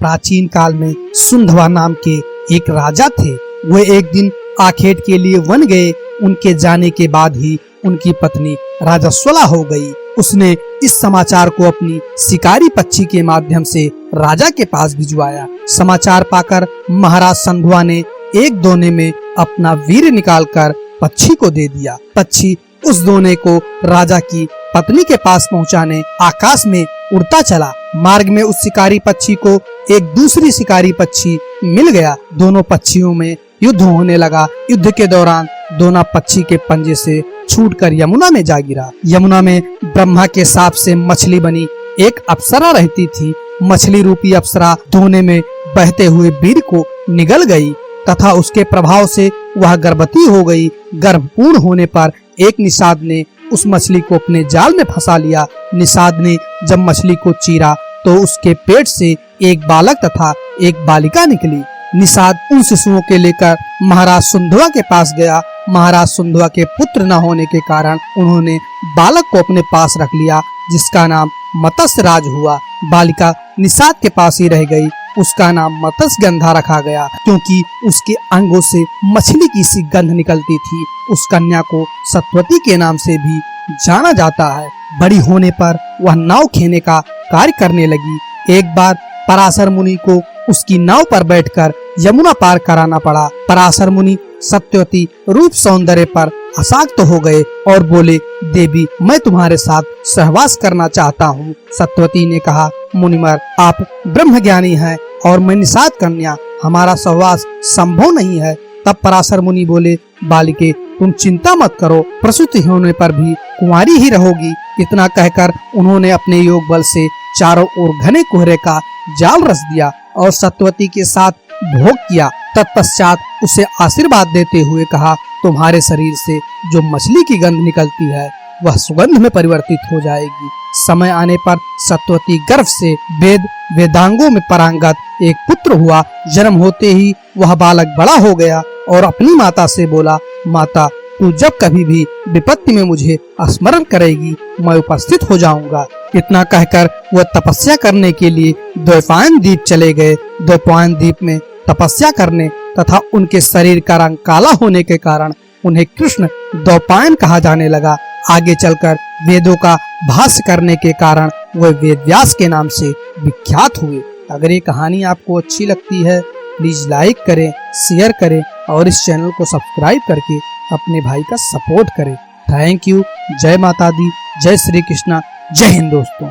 प्राचीन काल में सुंधवा नाम के एक राजा थे। वे एक दिन आखेट के लिए वन गए। उनके जाने के बाद ही उनकी पत्नी राजस्वला हो गई। उसने इस समाचार को अपनी शिकारी पक्षी के माध्यम से राजा के पास भिजवाया। समाचार पाकर महाराज संधवा ने एक दोने में अपना वीर निकालकर पक्षी को दे दिया। पक्षी उस दोने को राजा की पत्नी के पास पहुंचाने आकाश में उड़ता चला। मार्ग में उस शिकारी पक्षी को एक दूसरी शिकारी पक्षी मिल गया। दोनों पक्षियों में युद्ध होने लगा। युद्ध के दौरान दोनों पक्षी के पंजे से छूटकर यमुना में जा गिरा। यमुना में ब्रह्मा के शाप से मछली बनी एक अप्सरा रहती थी। मछली रूपी अप्सरा दोने में बहते हुए वीर को निगल गई तथा उसके प्रभाव से वह गर्भवती हो गई। गर्भ पूर्ण होने पर एक निषाद ने उस मछली को अपने जाल में फंसा लिया। निषाद ने जब मछली को चीरा तो उसके पेट से एक बालक तथा एक बालिका निकली। निषाद उन शिशुओं के लेकर महाराज सुंधवा के पास गया। महाराज सुंधवा के पुत्र न होने के कारण उन्होंने बालक को अपने पास रख लिया, जिसका नाम मत्स्य राज हुआ। बालिका निषाद के पास ही रह गई। उसका नाम मत्स्य गंधा रखा गया, क्योंकि उसके अंगों से मछली की सी गंध निकलती थी। उस कन्या को सत्यवती के नाम से भी जाना जाता है। बड़ी होने पर वह नाव खेने का कार्य करने लगी। एक बार पराशर मुनि को उसकी नाव पर बैठकर यमुना पार कराना पड़ा। पराशर मुनि सत्यवती रूप सौंदर्य पर आसक्त हो गए और बोले, देवी मैं तुम्हारे साथ सहवास करना चाहता हूँ। सत्यवती ने कहा, मुनिवर आप ब्रह्मज्ञानी हैं और मैं निषाद कन्या, हमारा सहवास संभव नहीं है। तब पराशर मुनि बोले, बालिके तुम चिंता मत करो, प्रसूति होने पर भी कुंवारी ही रहोगी। इतना कहकर उन्होंने अपने योग बल से चारों ओर घने कोहरे का जाल रच दिया और सत्यवती के साथ भोग किया। तत्पश्चात उसे आशीर्वाद देते हुए कहा, तुम्हारे शरीर से जो मछली की गंध निकलती है वह सुगंध में परिवर्तित हो जाएगी। समय आने पर सत्यवती गर्भ से वेदांगों में पारंगत एक पुत्र हुआ। जन्म होते ही वह बालक बड़ा हो गया और अपनी माता से बोला, माता तू जब कभी भी विपत्ति में मुझे स्मरण करेगी मैं उपस्थित हो जाऊंगा। इतना कहकर वह तपस्या करने के लिए द्वैपायन द्वीप चले गए। द्वैपायन द्वीप में तपस्या करने तथा उनके शरीर का रंग काला होने के कारण उन्हें कृष्ण द्वैपायन कहा जाने लगा। आगे चलकर वेदों का भाष्य करने के कारण वह वेदव्यास के नाम से विख्यात हुए। अगर ये कहानी आपको अच्छी लगती है प्लीज लाइक करें, शेयर करें और इस चैनल को सब्सक्राइब करके अपने भाई का सपोर्ट करें। Thank you. जय माता दी, जय श्री कृष्णा, जय हिंद दोस्तों।